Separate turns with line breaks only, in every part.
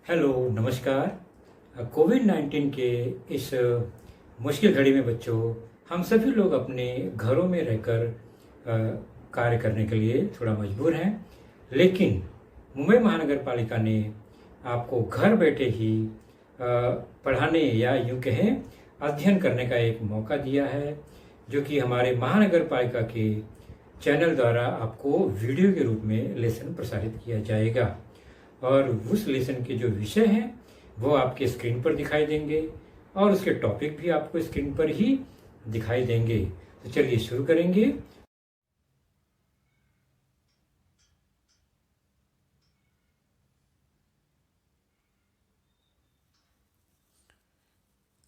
Hello, नमस्कार। कोविड-19 के इस मुश्किल घड़ी में बच्चों, हम सभी लोग अपने घरों में रहकर कार्य करने के लिए थोड़ा मजबूर हैं। लेकिन मुंबई महानगर पालिका ने आपको घर बैठे ही पढ़ाने या यूँ कहें अध्ययन करने का एक मौका दिया है, जो कि हमारे महानगर पालिका के चैनल द्वारा आपको वीडियो के रूप में लेसन प्रसारित किया जाएगा। और उस लेसन के जो विषय हैं वो आपके स्क्रीन पर दिखाई देंगे और उसके टॉपिक भी आपको स्क्रीन पर ही दिखाई देंगे। तो चलिए शुरू करेंगे।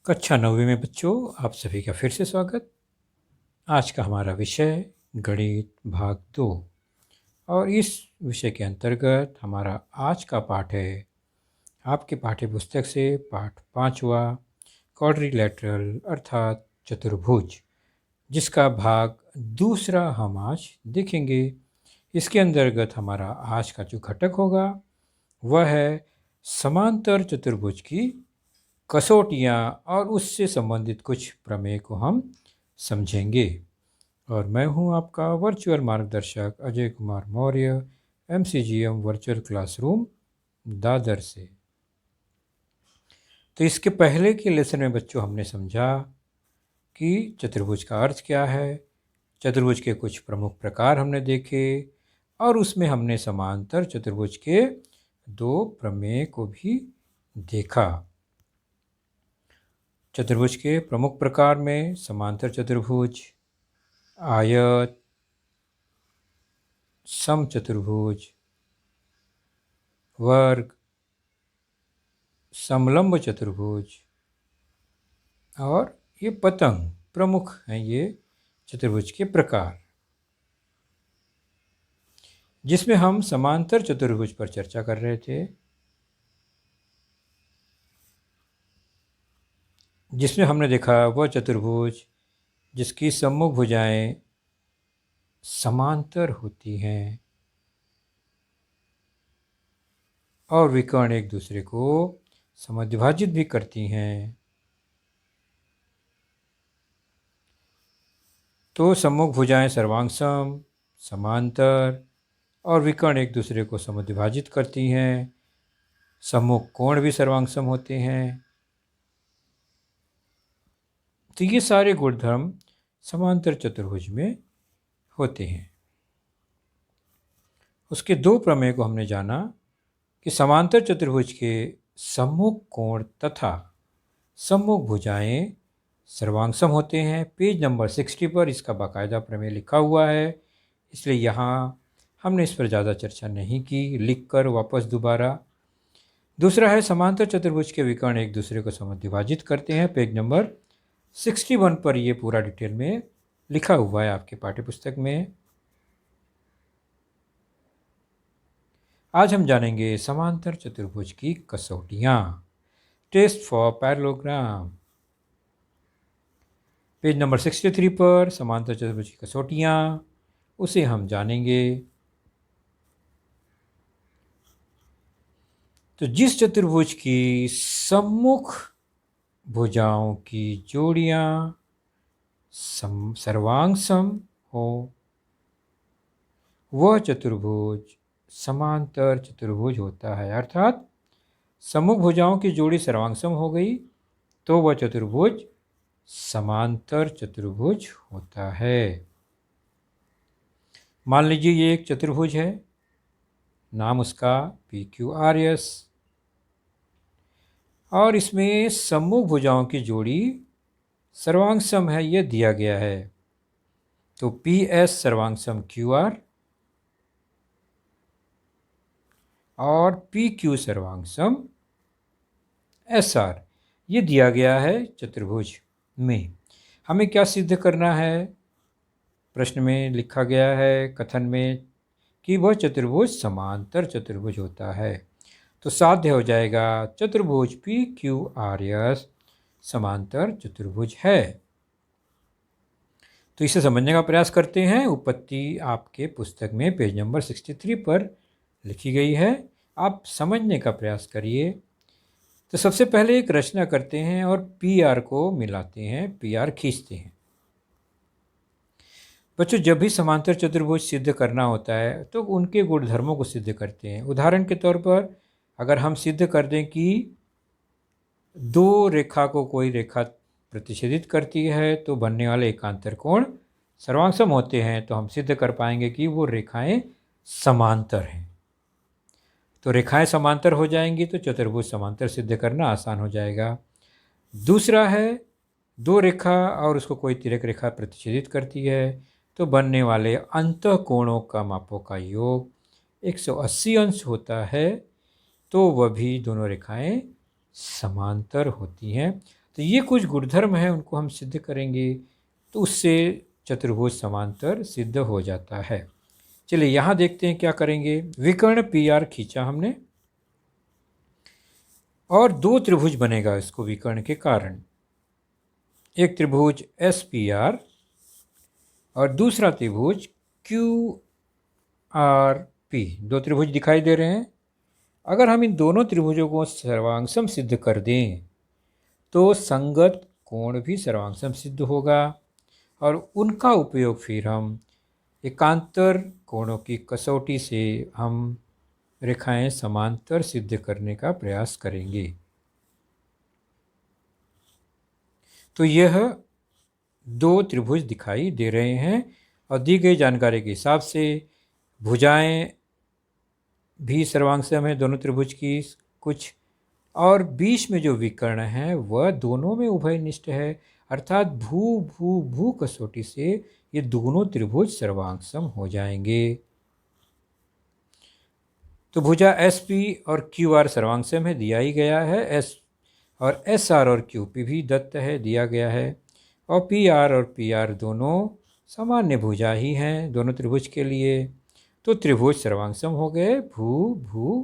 कक्षा 9वीं में बच्चों, आप सभी का फिर से स्वागत। आज का हमारा विषय गणित भाग 2 और इस विषय के अंतर्गत हमारा आज का पाठ है आपके पाठ्य पुस्तक से पाठ 5वां क्वाड्रिलैटरल अर्थात चतुर्भुज, जिसका भाग दूसरा हम आज देखेंगे। इसके अंतर्गत हमारा आज का जो घटक होगा वह है समांतर चतुर्भुज की कसौटियाँ और उससे संबंधित कुछ प्रमेय को हम समझेंगे। और मैं हूं आपका वर्चुअल मार्गदर्शक Ajay Kumar Maurya, MCGM virtual classroom Dadar से। तो इसके पहले के लेसन में बच्चों हमने समझा कि चतुर्भुज का अर्थ क्या है, चतुर्भुज के कुछ प्रमुख प्रकार हमने देखे और उसमें हमने समांतर चतुर्भुज के 2 प्रमेय को भी देखा। चतुर्भुज के प्रमुख प्रकार में समांतर चतुर्भुज, आयत, समचतुर्भुज, वर्ग, समलंब चतुर्भुज और ये पतंग प्रमुख हैं ये चतुर्भुज के प्रकार, जिसमें हम समांतर चतुर्भुज पर चर्चा कर रहे थे, जिसमें हमने देखा वह चतुर्भुज जिसकी सम्मुख भुजाएं समांतर होती हैं और विकर्ण एक दूसरे को समद्विभाजित भी करती हैं। तो सम्मुख भुजाएं सर्वांगसम, समांतर और विकर्ण एक दूसरे को समद्विभाजित करती हैं। सम्मुख कोण भी सर्वांगसम होते हैं। तो ये सारे गुणधर्म समांतर चतुर्भुज में होते हैं। उसके 2 प्रमेय को हमने जाना कि समांतर चतुर्भुज के सम्मुख कोण तथा सम्मुख भुजाएं सर्वांगसम होते हैं। पेज नंबर 60 पर इसका बाकायदा प्रमेय लिखा हुआ है, इसलिए यहाँ हमने इस पर ज़्यादा चर्चा नहीं की, लिखकर वापस दोबारा। दूसरा है समांतर चतुर्भुज के विकर्ण एक दूसरे को समद्विभाजित करते हैं। पेज नंबर 61 पर ये पूरा डिटेल में लिखा हुआ है आपके पाठ्यपुस्तक में। आज हम जानेंगे समांतर चतुर्भुज की कसौटियाँ, test for parallelogram. Page number 63 पर समांतर चतुर्भुज की कसौटियाँ, उसे हम जानेंगे। तो जिस चतुर्भुज की सम्मुख भुजाओं की जोड़ियाँ सर्वांगसम हो वह चतुर्भुज समांतर चतुर्भुज होता है। अर्थात सम्मुख भुजाओं की जोड़ी सर्वांगसम हो गई तो वह चतुर्भुज समांतर चतुर्भुज होता है। मान लीजिए ये एक चतुर्भुज है, नाम उसका PQRS, और इसमें सम्मुख भुजाओं की जोड़ी सर्वांगसम है, यह दिया गया है। तो PS सर्वांगसम QR और PQ सर्वांगसम SR, ये दिया गया है चतुर्भुज में। हमें क्या सिद्ध करना है? प्रश्न में लिखा गया है, कथन में, कि वह चतुर्भुज समांतर चतुर्भुज होता है। तो साध्य हो जाएगा चतुर्भुज PQRS समांतर चतुर्भुज है। तो इसे समझने का प्रयास करते हैं। उत्पत्ति आपके पुस्तक में पेज नंबर 63 पर लिखी गई है, आप समझने का प्रयास करिए। तो सबसे पहले एक रचना करते हैं और पी आर को मिलाते हैं, पी आर खींचते हैं। बच्चों, जब भी समांतर चतुर्भुज सिद्ध करना होता है तो उनके गुणधर्मों को सिद्ध करते हैं। उदाहरण के तौर पर अगर हम सिद्ध कर दें कि दो रेखा को कोई रेखा प्रतिच्छेदित करती है तो बनने वाले एकांतर कोण सर्वांगसम होते हैं, तो हम सिद्ध कर पाएंगे कि वो रेखाएं समांतर हैं। तो रेखाएं समांतर हो जाएंगी तो चतुर्भुज समांतर सिद्ध करना आसान हो जाएगा। दूसरा है, दो रेखा और उसको कोई तिर्यक रेखा प्रतिच्छेदित करती है तो बनने वाले अंतःकोणों का मापों का योग 180 अंश होता है, तो वह भी दोनों रेखाएं समांतर होती हैं। तो ये कुछ गुणधर्म हैं, उनको हम सिद्ध करेंगे तो उससे चतुर्भुज समांतर सिद्ध हो जाता है। चलिए यहाँ देखते हैं क्या करेंगे। विकर्ण पी आर खींचा हमने और दो त्रिभुज बनेगा इसको विकर्ण के कारण। एक त्रिभुज एस पी आर और दूसरा त्रिभुज क्यू आर पी। दो त्रिभुज दिखाई दे रहे हैं। अगर हम इन दोनों त्रिभुजों को सर्वांगसम सिद्ध कर दें तो संगत कोण भी सर्वांगसम सिद्ध होगा और उनका उपयोग फिर हम एकांतर कोणों की कसौटी से हम रेखाएं समांतर सिद्ध करने का प्रयास करेंगे। तो यह दो त्रिभुज दिखाई दे रहे हैं और दी गई जानकारी के हिसाब से भुजाएं भी सर्वांगसम है दोनों त्रिभुज की कुछ, और बीच में जो विकर्ण है वह दोनों में उभयनिष्ठ है, अर्थात भू भू भू कसौटी से ये दोनों त्रिभुज सर्वांगसम हो जाएंगे। तो भुजा एस पी और क्यू आर सर्वांगसम है, दिया ही गया है। एस और एस आर और क्यू पी भी दत्त है, दिया गया है। और पी आर और पी आर दोनों सामान्य भुजा ही हैं दोनों त्रिभुज के लिए। तो त्रिभुज सर्वांगसम हो गए भू भू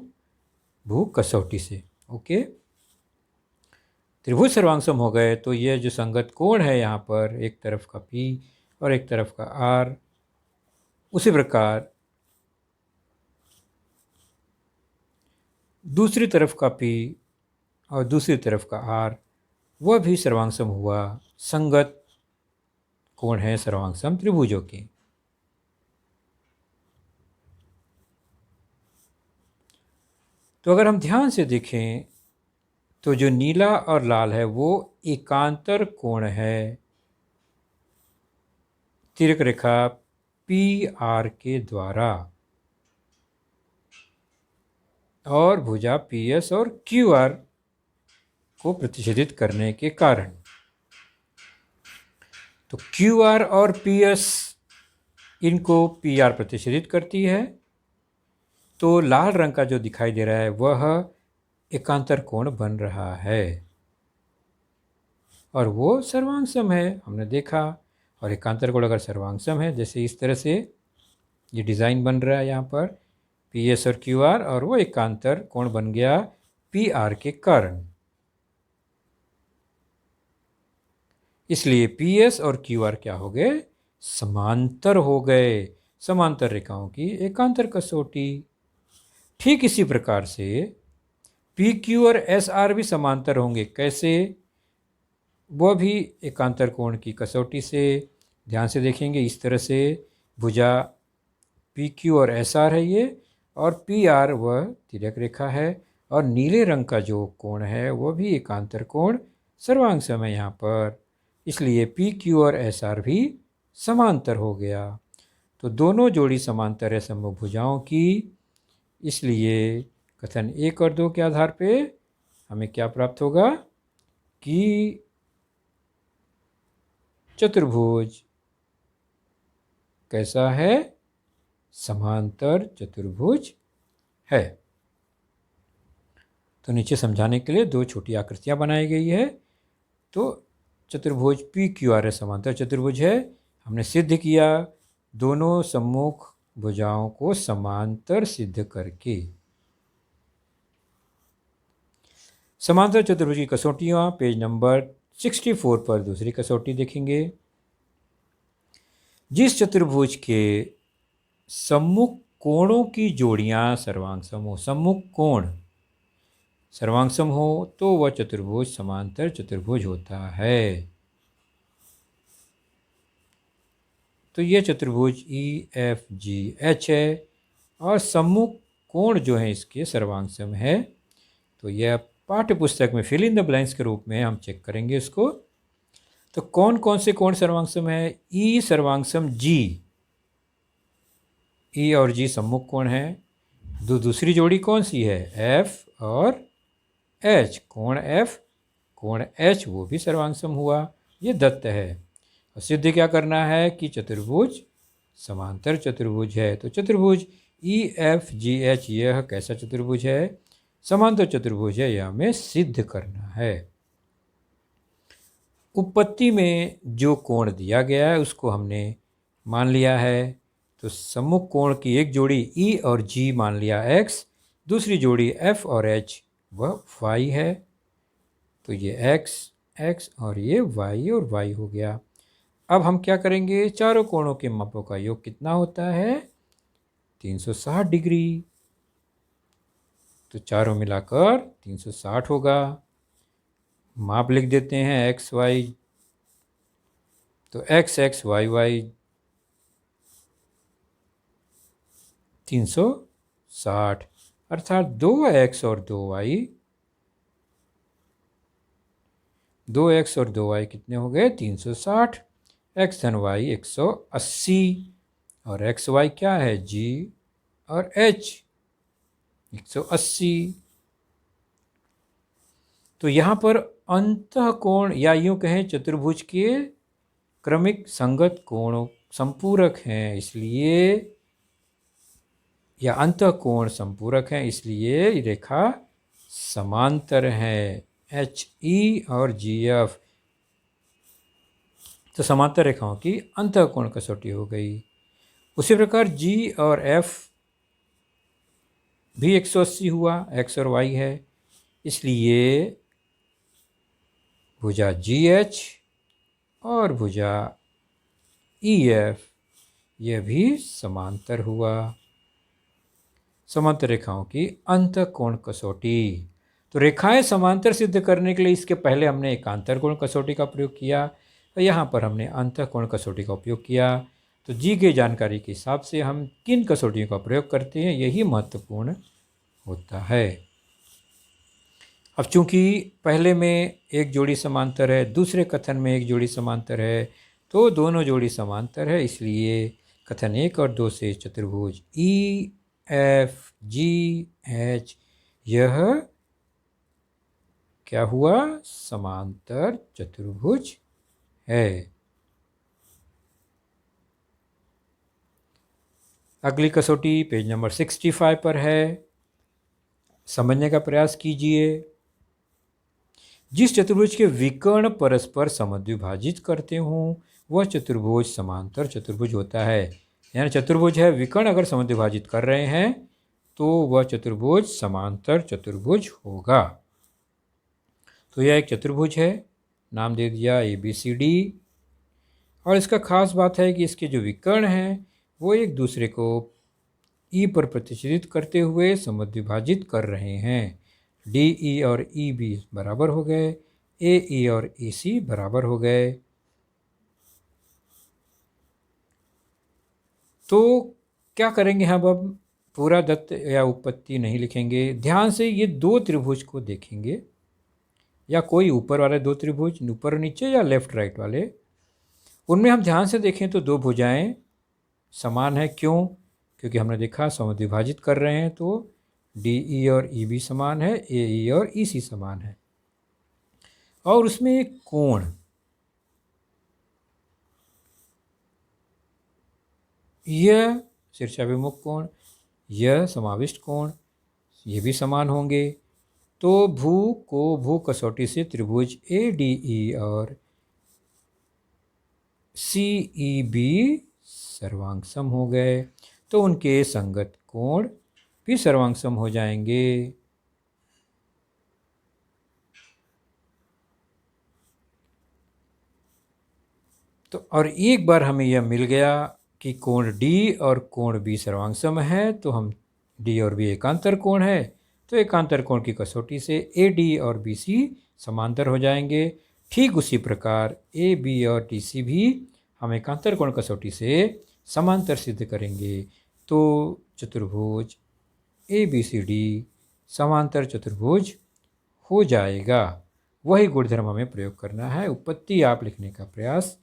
भू कसौटी से। ओके, त्रिभुज सर्वांगसम हो गए तो ये जो संगत कोण है यहाँ पर, एक तरफ का पी और एक तरफ का आर, उसी प्रकार दूसरी तरफ का पी और दूसरी तरफ का आर, वह भी सर्वांगसम हुआ। संगत कोण है सर्वांगसम त्रिभुजों के। तो अगर हम ध्यान से देखें तो जो नीला और लाल है वो एकांतर कोण है तिर्यक रेखा पी आर के द्वारा और भुजा पी एस और क्यू आर को प्रतिच्छेदित करने के कारण। तो क्यू आर और पी एस इनको पी आर प्रतिच्छेदित करती है, तो लाल रंग का जो दिखाई दे रहा है वह एकांतर कोण बन रहा है और वो सर्वांगसम है, हमने देखा। और एकांतर कोण अगर सर्वांगसम है, जैसे इस तरह से ये डिज़ाइन बन रहा है यहाँ पर पी एस और क्यू आर, और वो एकांतर कोण बन गया पी आर के कारण। इसलिए पी एस और क्यू आर क्या हो गए, समांतर हो गए, समांतर रेखाओं की एकांतर कसौटी। ठीक इसी प्रकार से पी क्यू और एस आर भी समांतर होंगे। कैसे, वह भी एकांतर कोण की कसौटी से। ध्यान से देखेंगे, इस तरह से भुजा पी क्यू और एस आर है ये, और पी आर वह तिर्यक रेखा है, और नीले रंग का जो कोण है वह भी एकांतर कोण सर्वांगसम है यहाँ पर। इसलिए पी क्यू और एस आर भी समांतर हो गया। तो दोनों जोड़ी समांतर है समभुज भुजाओं की। इसलिए कथन 1 और 2 के आधार पे हमें क्या प्राप्त होगा कि चतुर्भुज कैसा है, समांतर चतुर्भुज है। तो नीचे समझाने के लिए दो छोटी आकृतियां बनाई गई है। तो चतुर्भुज पी क्यू आर समांतर चतुर्भुज है, हमने सिद्ध किया दोनों सम्मुख भुजाओं को समांतर सिद्ध करके। समांतर चतुर्भुज की कसौटियां पेज नंबर 64 पर दूसरी कसौटी देखेंगे। जिस चतुर्भुज के सम्मुख कोणों की जोड़ियां सर्वांगसम हो, सम्मुख कोण सर्वांगसम हो तो वह चतुर्भुज समांतर चतुर्भुज होता है। तो यह चतुर्भुज EFGH है और सम्मुख कोण जो है इसके सर्वांगसम है। तो यह पाठ्य पुस्तक में फिल इन द ब्लैंक्स के रूप में हम चेक करेंगे इसको। तो कौन कौन से कोण सर्वांगसम है? E सर्वांगसम G, E और G सम्मुख कोण है। दूसरी जोड़ी कौन सी है? F और H, कोण F कोण H वो भी सर्वांगसम हुआ, ये दत्त है। और सिद्ध क्या करना है कि चतुर्भुज समांतर चतुर्भुज है। तो चतुर्भुज EFGH यह कैसा चतुर्भुज है? समांतर चतुर्भुज है, यह हमें सिद्ध करना है। उत्पत्ति में जो कोण दिया गया है उसको हमने मान लिया है। तो सम्मुख कोण की एक जोड़ी E और G मान लिया X, दूसरी जोड़ी F और H वह Y है। तो ये X और ये Y और Y हो गया। अब हम क्या करेंगे? चारों कोणों के मापों का योग कितना होता है? 360 डिग्री। तो चारों मिलाकर 360 होगा। माप लिख देते हैं XY। तो XX YY 360 अर्थात 2x और 2y, 2x और 2y कितने हो गए? 360। x धन y 180 और XY क्या है? G और H 180। तो यहाँ पर अंतःकोण या यूँ कहें चतुर्भुज के क्रमिक संगत कोण संपूरक हैं, इसलिए या अंतःकोण संपूरक हैं, इसलिए रेखा समांतर है। HE और GF तो समांतर रेखाओं की अंतःकोण कसौटी हो गई। उसी प्रकार G और F भी 180 हुआ, X और Y है, इसलिए भुजा GH और भुजा EF यह भी समांतर हुआ। समांतर रेखाओं की अंतःकोण कसौटी। तो रेखाएं समांतर सिद्ध करने के लिए इसके पहले हमने एकांतर कोण कसौटी का प्रयोग किया, तो यहाँ पर हमने अंतःकोण कसौटी का उपयोग किया। तो दी गई जानकारी के हिसाब से हम किन कसौटियों का प्रयोग करते हैं यही महत्वपूर्ण होता है। अब चूंकि पहले में एक जोड़ी समांतर है, दूसरे कथन में एक जोड़ी समांतर है, तो दोनों जोड़ी समांतर है, इसलिए कथन 1 और 2 से चतुर्भुज EFGH यह क्या हुआ? समांतर चतुर्भुज है। अगली कसौटी पेज नंबर 65 पर है, समझने का प्रयास कीजिए। जिस चतुर्भुज के विकर्ण परस्पर समद्विभाजित करते हों वह चतुर्भुज समांतर चतुर्भुज होता है। यानी चतुर्भुज है, विकर्ण अगर समद्विभाजित कर रहे हैं तो वह चतुर्भुज समांतर चतुर्भुज होगा। तो यह एक चतुर्भुज है, नाम दे दिया ABCD, और इसका खास बात है कि इसके जो विकर्ण हैं वो एक दूसरे को E पर प्रतिच्छेदित करते हुए समद्विभाजित कर रहे हैं। DE और EB बराबर हो गए, AE और EC बराबर हो गए। तो क्या करेंगे हम? अब पूरा दत्त या उत्पत्ति नहीं लिखेंगे, ध्यान से ये दो त्रिभुज को देखेंगे, या कोई ऊपर वाले दो त्रिभुज, ऊपर नीचे या लेफ्ट राइट वाले, उनमें हम ध्यान से देखें तो दो भुजाएं समान है। क्यों? क्योंकि हमने देखा समद्विभाजित कर रहे हैं तो DE और EB समान है, AE और EC समान है, और उसमें एक कोण, यह शीर्षाभिमुख कोण, यह समाविष्ट कोण, ये भी समान होंगे। तो भू कसौटी से त्रिभुज ADE और CEB सर्वांगसम हो गए, तो उनके संगत कोण भी सर्वांगसम हो जाएंगे। तो और एक बार हमें यह मिल गया कि कोण D और कोण B सर्वांगसम है, तो हम D और B एकांतर कोण है, तो एकांतर कोण की कसौटी से AD और BC समांतर हो जाएंगे। ठीक उसी प्रकार AB और TC भी हम एकांतर कोण कसौटी से समांतर सिद्ध करेंगे। तो चतुर्भुज ABCD समांतर चतुर्भुज हो जाएगा। वही गुणधर्म हमें प्रयोग करना है। उत्पत्ति आप लिखने का प्रयास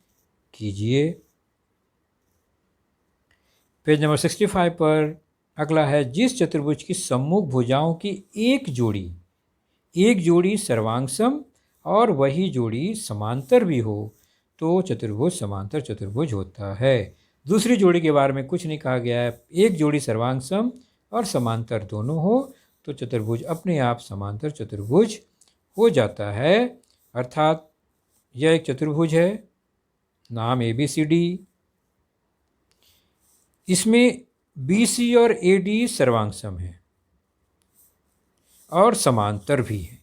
कीजिए। पेज नंबर 65 पर अगला है, जिस चतुर्भुज की सम्मुख भुजाओं की एक जोड़ी सर्वांगसम और वही जोड़ी समांतर भी हो तो चतुर्भुज समांतर चतुर्भुज होता है। दूसरी जोड़ी के बारे में कुछ नहीं कहा गया है। एक जोड़ी सर्वांगसम और समांतर दोनों हो तो चतुर्भुज अपने आप समांतर चतुर्भुज हो जाता है। अर्थात यह एक चतुर्भुज है, नाम ABCD। इसमें BC और AD सर्वांगसम है और समांतर भी है।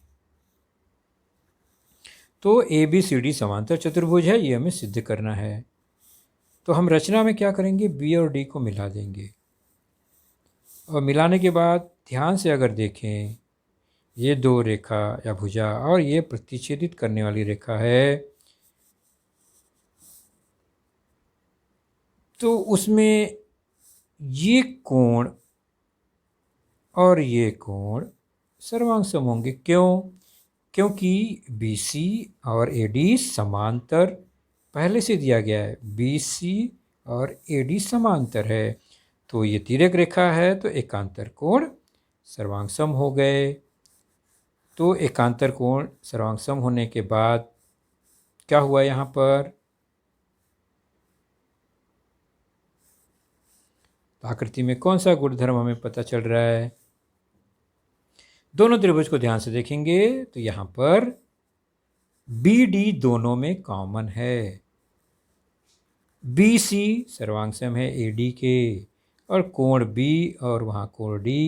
तो ABCD समांतर चतुर्भुज है, ये हमें सिद्ध करना है। तो हम रचना में क्या करेंगे, B और D को मिला देंगे और मिलाने के बाद ध्यान से अगर देखें, ये दो रेखा या भुजा और ये प्रतिच्छेदित करने वाली रेखा है, तो उसमें ये कोण और ये कोण सर्वांगसम होंगे। क्यों? क्योंकि BC और AD समांतर पहले से दिया गया है। BC और AD समांतर है, तो ये तिर्यक रेखा है, तो एकांतर कोण सर्वांगसम हो गए। तो एकांतर कोण सर्वांगसम होने के बाद क्या हुआ यहाँ पर, तो आकृति में कौन सा गुणधर्म हमें पता चल रहा है? दोनों त्रिभुज को ध्यान से देखेंगे तो यहाँ पर BD दोनों में कॉमन है। BC सर्वांगसम है AD के और कोण B और वहाँ कोण D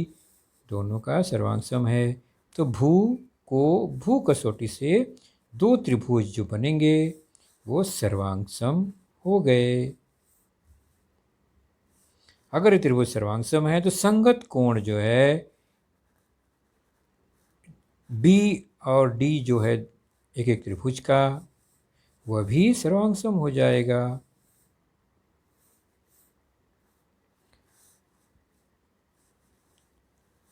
दोनों का सर्वांगसम है। तो भू कसौटी से दो त्रिभुज जो बनेंगे वो सर्वांगसम हो गए। अगर ये त्रिभुज सर्वांगसम है तो संगत कोण जो है B और D जो है एक एक त्रिभुज का, वह भी सर्वांगसम हो जाएगा।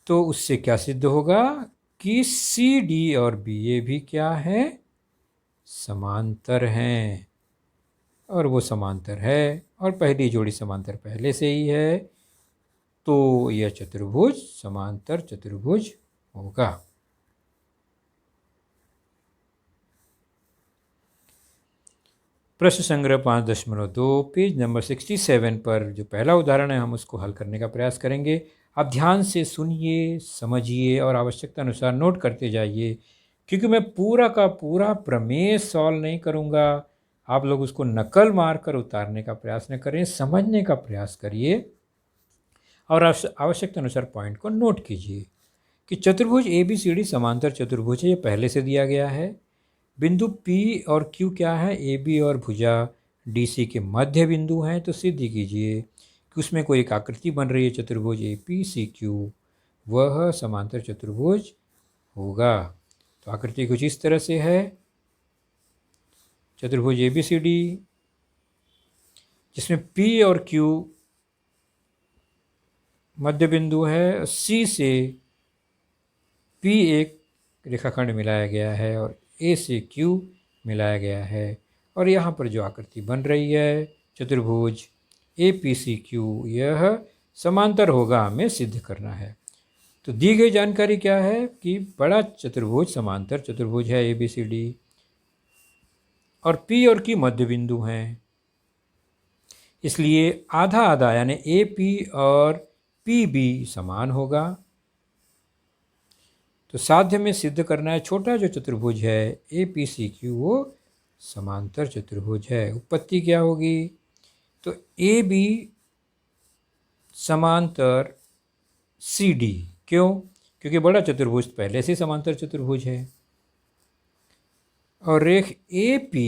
तो उससे क्या सिद्ध होगा कि CD और BA भी क्या है, समांतर हैं। और वो समांतर है और पहली जोड़ी समांतर पहले से ही है, तो यह चतुर्भुज समांतर चतुर्भुज होगा। प्रश्न संग्रह 5.2 पेज नंबर 67 पर जो पहला उदाहरण है हम उसको हल करने का प्रयास करेंगे। आप ध्यान से सुनिए, समझिए और आवश्यकता अनुसार नोट करते जाइए, क्योंकि मैं पूरा का पूरा प्रमेय सॉल्व नहीं करूँगा। आप लोग उसको नकल मारकर उतारने का प्रयास न करें, समझने का प्रयास करिए और आवश्यकता अनुसार पॉइंट को नोट कीजिए कि चतुर्भुज ABCD समांतर चतुर्भुज है, ये पहले से दिया गया है। बिंदु P और Q क्या है, AB और भुजा DC के मध्य बिंदु हैं। तो सिद्ध कीजिए कि उसमें कोई एक आकृति बन रही है चतुर्भुज APCQ, वह समांतर चतुर्भुज होगा। तो आकृति कुछ इस तरह से है, चतुर्भुज ABCD जिसमें P और Q मध्य बिंदु है, C से P एक रेखाखंड मिलाया गया है और A से Q मिलाया गया है। और यहाँ पर जो आकृति बन रही है चतुर्भुज APCQ, यह समांतर होगा, हमें सिद्ध करना है। तो दी गई जानकारी क्या है कि बड़ा चतुर्भुज समांतर चतुर्भुज है ABCD और P और Q मध्य बिंदु हैं, इसलिए आधा आधा यानी AP और PB समान होगा। तो साध्य में सिद्ध करना है छोटा जो चतुर्भुज है APCQ वो समांतर चतुर्भुज है। उत्पत्ति क्या होगी, तो AB समांतर CD, क्यों? क्योंकि बड़ा चतुर्भुज पहले से समांतर चतुर्भुज है। और रेख AP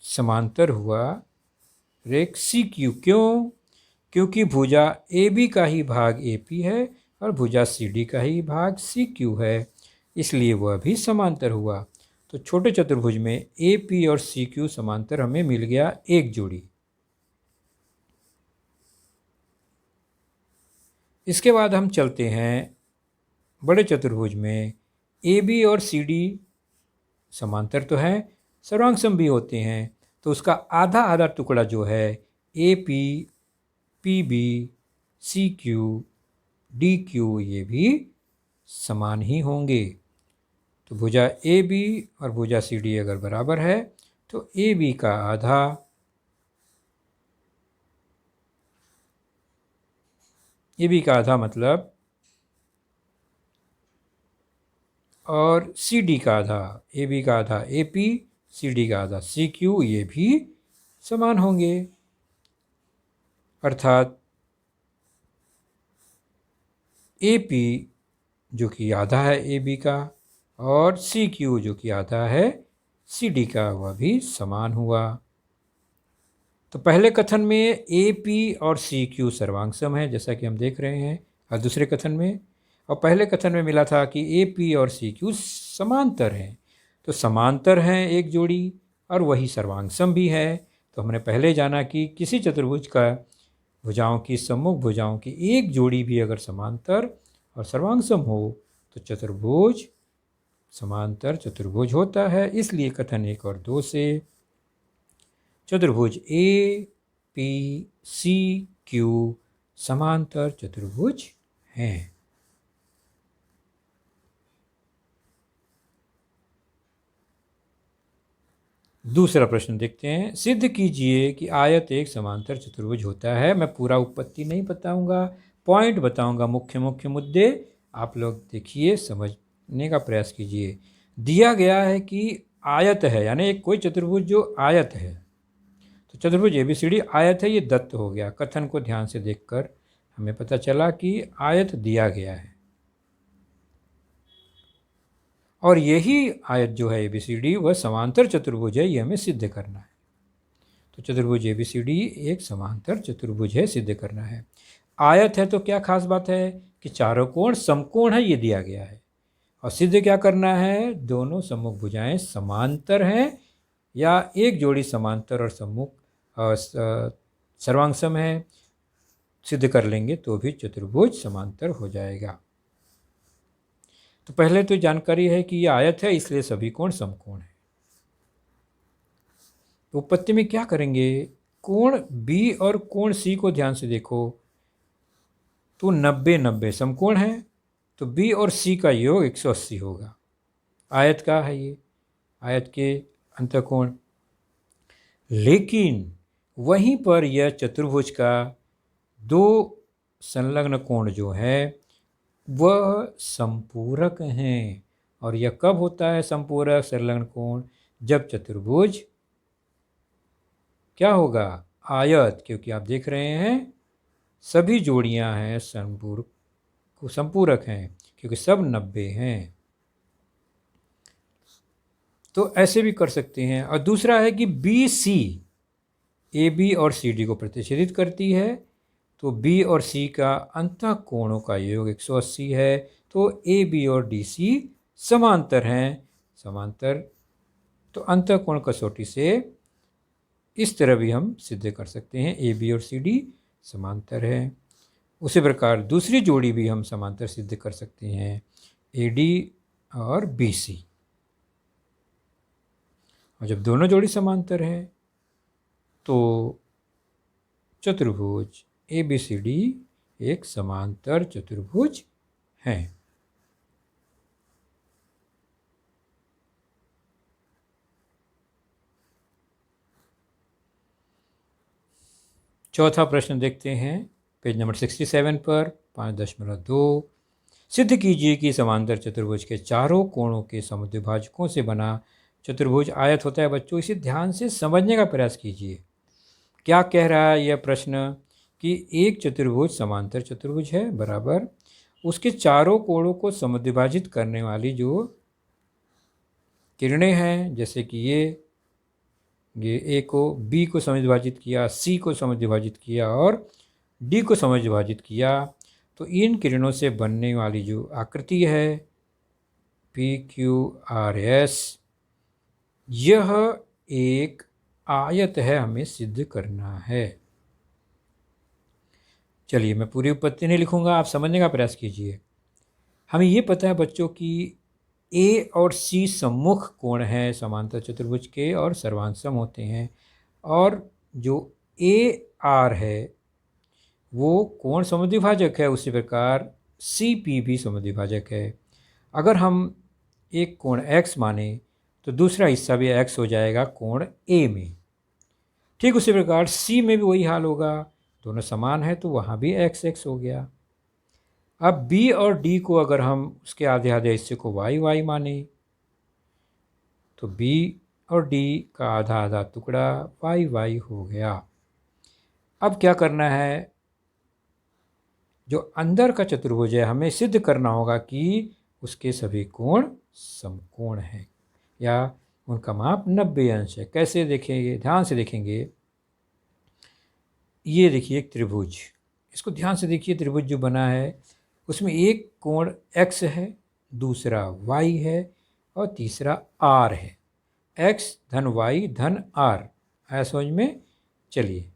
समांतर हुआ रेख CQ, क्यों? क्योंकि भुजा AB का ही भाग AP है और भुजा सी डी का ही भाग सी क्यू है, इसलिए वह भी समांतर हुआ। तो छोटे चतुर्भुज में ए पी और सी क्यू समांतर हमें मिल गया एक जोड़ी। इसके बाद हम चलते हैं बड़े चतुर्भुज में। ए बी और सी डी समांतर तो है, सर्वांगसम भी होते हैं, तो उसका आधा आधा टुकड़ा जो है A P, P B, C Q, D Q, ये भी समान ही होंगे। तो भुजा ए बी और भुजा सी डी अगर बराबर है तो ए बी का आधा मतलब और सी डी का आधा, ए बी का आधा ए पी, सी डी का आधा सी क्यू, ये भी समान होंगे। अर्थात ए पी जो कि आधा है ए बी का और सी क्यू जो कि आधा है सी डी का, वह भी समान हुआ। तो पहले कथन में ए पी और सी क्यू सर्वांगसम है जैसा कि हम देख रहे हैं, और दूसरे कथन में, और पहले कथन में मिला था कि ए पी और सी क्यू समांतर हैं। तो समांतर हैं एक जोड़ी और वही सर्वांगसम भी है। तो हमने पहले जाना कि किसी चतुर्भुज का भुजाओं की सम्मुख भुजाओं की एक जोड़ी भी अगर समांतर और सर्वांगसम हो तो चतुर्भुज समांतर चतुर्भुज होता है। इसलिए कथन 1 और 2 से चतुर्भुज ए पी सी क्यू समांतर चतुर्भुज हैं। दूसरा प्रश्न देखते हैं। सिद्ध कीजिए कि आयत एक समांतर चतुर्भुज होता है। मैं पूरा उत्पत्ति नहीं बताऊंगा, पॉइंट बताऊंगा, मुख्य मुख्य मुद्दे आप लोग देखिए, समझने का प्रयास कीजिए। दिया गया है कि आयत है, यानी एक कोई चतुर्भुज जो आयत है, तो चतुर्भुज एबीसीडी आयत है, ये दत्त हो गया। कथन को ध्यान से देखकर हमें पता चला कि आयत दिया गया है और यही आयत जो है एबीसीडी वह समांतर चतुर्भुज है, ये हमें सिद्ध करना है। तो चतुर्भुज एबीसीडी एक समांतर चतुर्भुज है, सिद्ध करना है। आयत है तो क्या खास बात है कि चारों कोण समकोण है, ये दिया गया है। और सिद्ध क्या करना है, दोनों सम्मुख भुजाएं समांतर हैं या एक जोड़ी समांतर और सम्मुख सर्वांगसम है, सिद्ध कर लेंगे तो भी चतुर्भुज समांतर हो जाएगा। तो पहले तो जानकारी है कि यह आयत है, इसलिए सभी कोण समकोण है। तो उत्पत्ति में क्या करेंगे, कोण बी और कोण सी को ध्यान से देखो तो 90-90 समकोण है, तो बी और सी का योग 180 होगा। आयत का है ये, आयत के अंतःकोण। लेकिन वहीं पर यह चतुर्भुज का दो संलग्न कोण जो है वह संपूरक हैं। और यह कब होता है संपूरक संलग्न कोण, जब चतुर्भुज क्या होगा, आयत, क्योंकि आप देख रहे हैं सभी जोड़ियां हैं संपूरक हैं, क्योंकि सब 90 हैं। तो ऐसे भी कर सकते हैं। और दूसरा है कि बी सी ए बी और सी डी को प्रतिच्छेदित करती है, तो बी और सी का अंतः कोणों का योग 180 है, तो ए बी और डी सी समांतर हैं। समांतर तो अंतः कोण कसौटी से इस तरह भी हम सिद्ध कर सकते हैं, ए बी और सी डी समांतर है। उसी प्रकार दूसरी जोड़ी भी हम समांतर सिद्ध कर सकते हैं, ए डी और बी सी। और जब दोनों जोड़ी समांतर है तो चतुर्भुज ए बी सी डी एक समांतर चतुर्भुज है। चौथा प्रश्न देखते हैं पेज नंबर 67 पर 5.2। सिद्ध कीजिए कि समांतर चतुर्भुज के चारों कोणों के समुद्विभाजकों से बना चतुर्भुज आयत होता है। बच्चों इसे ध्यान से समझने का प्रयास कीजिए। क्या कह रहा है यह प्रश्न कि एक चतुर्भुज समांतर चतुर्भुज है, बराबर उसके चारों कोणों को समुद्विभाजित करने वाली जो किरणें हैं, जैसे कि ये ए को बी को समुद्विभाजित किया, सी को समुद्विभाजित किया और डी को समुद्विभाजित किया, तो इन किरणों से बनने वाली जो आकृति है PQRS, यह एक आयत है, हमें सिद्ध करना है। चलिए मैं पूरी उत्पत्ति नहीं लिखूंगा, आप समझने का प्रयास कीजिए। हमें ये पता है बच्चों कि A और C सम्मुख कोण हैं समांतर चतुर्भुज के और सर्वांग होते हैं, और जो AR है वो कोण समुद्विभाजक है, उसी प्रकार CP भी समुद्विभाजक है। अगर हम एक कोण X माने तो दूसरा हिस्सा भी X हो जाएगा कोण A में। ठीक उसी प्रकार C में भी वही हाल होगा, दोनों समान है तो वहाँ भी x x हो गया। अब B और D को अगर हम उसके आधे आधे हिस्से को y y माने तो B और D का आधा आधा टुकड़ा y y हो गया। अब क्या करना है, जो अंदर का चतुर्भुज है हमें सिद्ध करना होगा कि उसके सभी कोण समकोण हैं या उनका माप 90 अंश है। कैसे देखेंगे, ध्यान से देखेंगे। ये देखिए एक त्रिभुज, इसको ध्यान से देखिए। त्रिभुज जो बना है उसमें एक कोण x है, दूसरा y है और तीसरा r है। x धन y धन r, आया समझ में? चलिए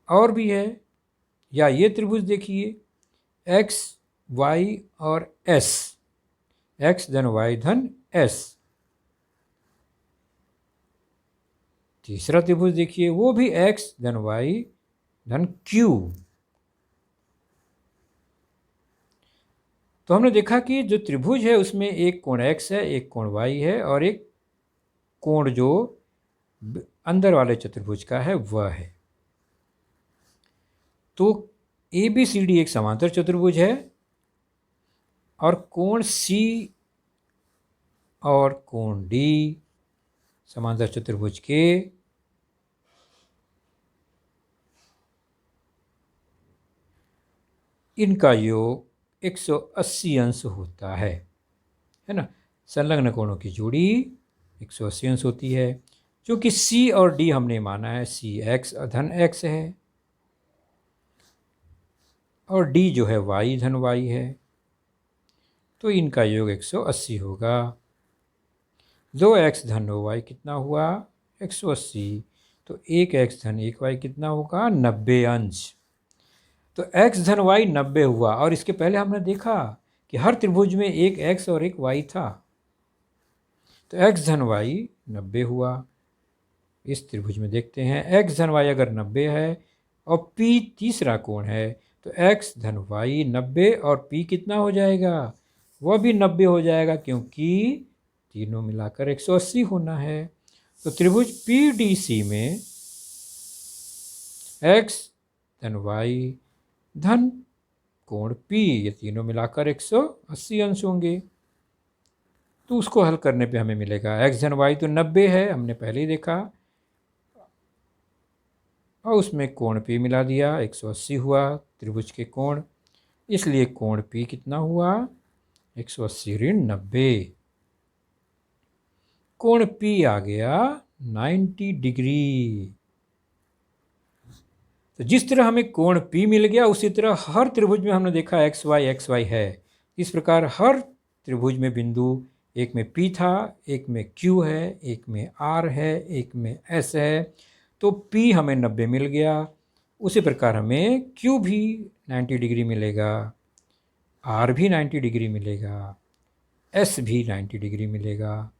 और भी है, या ये त्रिभुज देखिए x y और s, x धन y धन s। तीसरा त्रिभुज देखिए, वो भी x धन y धन q। तो हमने देखा कि जो त्रिभुज है उसमें एक कोण x है, एक कोण y है और एक कोण जो अंदर वाले चतुर्भुज का है वह है। तो ABCD एक समांतर चतुर्भुज है और कोण C और कोण D समांतर चतुर्भुज के इनका योग 180 अंश होता है ना। संलग्न कोणों की जोड़ी 180 अंश होती है। क्योंकि C और D हमने माना है C x धन x है और D जो है y धन y है, तो इनका योग 180 होगा। 2x धन 2y कितना हुआ? 180। तो 1x धन 1y कितना होगा? 90 अंश। तो x धन y 90 हुआ। और इसके पहले हमने देखा कि हर त्रिभुज में एक x और एक y था, तो x धन y 90 हुआ। इस त्रिभुज में देखते हैं x धन y अगर 90 है और P तीसरा कोण है तो x धन y 90 और P कितना हो जाएगा? वह भी 90 हो जाएगा, क्योंकि तीनों मिलाकर 180 होना है। तो त्रिभुज PDC में x धन y धन कोण P, ये तीनों मिलाकर 180 अंश होंगे। तो उसको हल करने पे हमें मिलेगा x धन y तो 90 है, हमने पहले ही देखा, और उसमें कोण P मिला दिया, 180 हुआ त्रिभुज के कोण। इसलिए कोण P कितना हुआ? 180 ऋण 90। कोण P आ गया 90 डिग्री। तो जिस तरह हमें कोण P मिल गया, उसी तरह हर त्रिभुज में हमने देखा x y है। इस प्रकार हर त्रिभुज में बिंदु, एक में P था, एक में Q है, एक में R है, एक में S है। तो P हमें 90 मिल गया, उसी प्रकार हमें Q भी 90 डिग्री मिलेगा, R भी 90 डिग्री मिलेगा, S भी 90 डिग्री मिलेगा।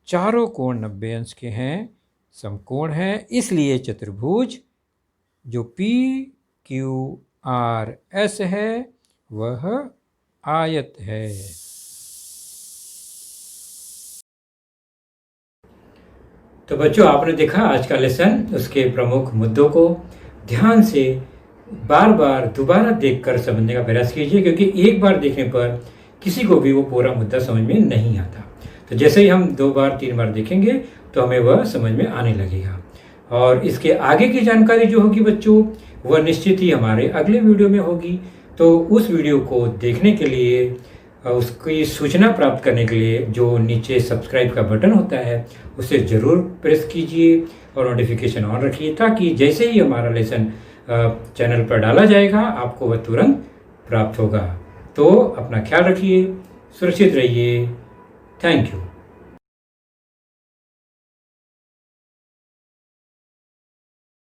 चारों कोण 90 अंश के हैं, समकोण है। इसलिए चतुर्भुज जो PQRS है वह आयत है। तो बच्चों, आपने देखा आज का लेसन, उसके प्रमुख मुद्दों को ध्यान से बार बार दोबारा देखकर समझने का प्रयास कीजिए, क्योंकि एक बार देखने पर किसी को भी वो पूरा मुद्दा समझ में नहीं आता। तो जैसे ही हम 2 बार 3 बार देखेंगे तो हमें वह समझ में आने लगेगा। और इसके आगे की जानकारी जो होगी बच्चों, वह निश्चित ही हमारे अगले वीडियो में होगी। तो उस वीडियो को देखने के लिए, उसकी सूचना प्राप्त करने के लिए जो नीचे सब्सक्राइब का बटन होता है उसे ज़रूर प्रेस कीजिए और नोटिफिकेशन ऑन रखिए, ताकि जैसे ही हमारा लेसन चैनल पर डाला जाएगा आपको वह तुरंत प्राप्त होगा। तो अपना ख्याल रखिए, सुरक्षित रहिए। Thank you.